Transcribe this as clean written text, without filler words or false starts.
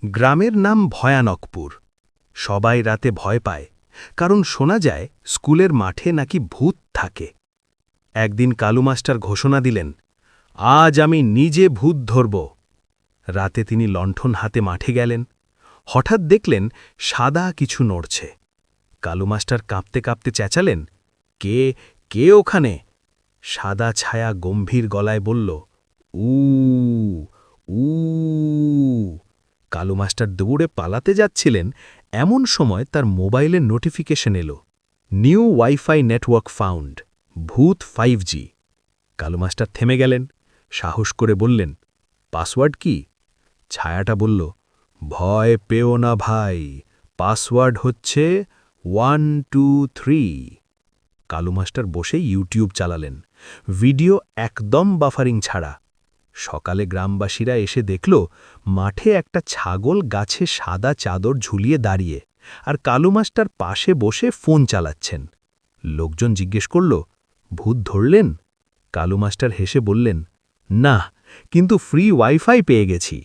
গ্রামের নাম ভয়ানকপুর। সবাই রাতে ভয় পায়, কারণ শোনা যায় স্কুলের মাঠে নাকি ভূত থাকে। একদিন কালু মাস্টার ঘোষণা দিলেন, আজ আমি নিজে ভূত ধরব। রাতে তিনি লণ্ঠন হাতে মাঠে গেলেন। হঠাৎ দেখলেন সাদা কিছু নড়ছে। কালু মাস্টার কাঁপতে কাঁপতে চেঁচালেন, কে কে ওখানে? সাদা ছায়া গম্ভীর গলায় বলল, উ উ। কালু মাস্টার দৌড়ে পালাতে যাচ্ছিলেন, এমন সময় তার মোবাইলের নোটিফিকেশন এলো, নিউ ওয়াইফাই নেটওয়ার্ক ফাউন্ড, ভূত 5G। কালু মাস্টার থেমে গেলেন, সাহস করে বললেন, পাসওয়ার্ড কি? ছায়াটা বলল, ভয় পেও না ভাই, পাসওয়ার্ড হচ্ছে 123। কালু মাস্টার বসে ইউটিউব চালালেন। ভিডিও একদম বাফারিং ছাড়া। সকালে গ্রামবাসীরা এসে দেখল মাঠে একটা ছাগল গাছে সাদা চাদর ঝুলিয়ে দাঁড়িয়ে, আর কালু মাস্টার পাশে বসে ফোন চালাচ্ছেন। লোকজন জিজ্ঞেস করল, ভূত ধরলেন? কালু মাস্টার হেসে বললেন, না, কিন্তু ফ্রি ওয়াইফাই পেয়ে গেছি।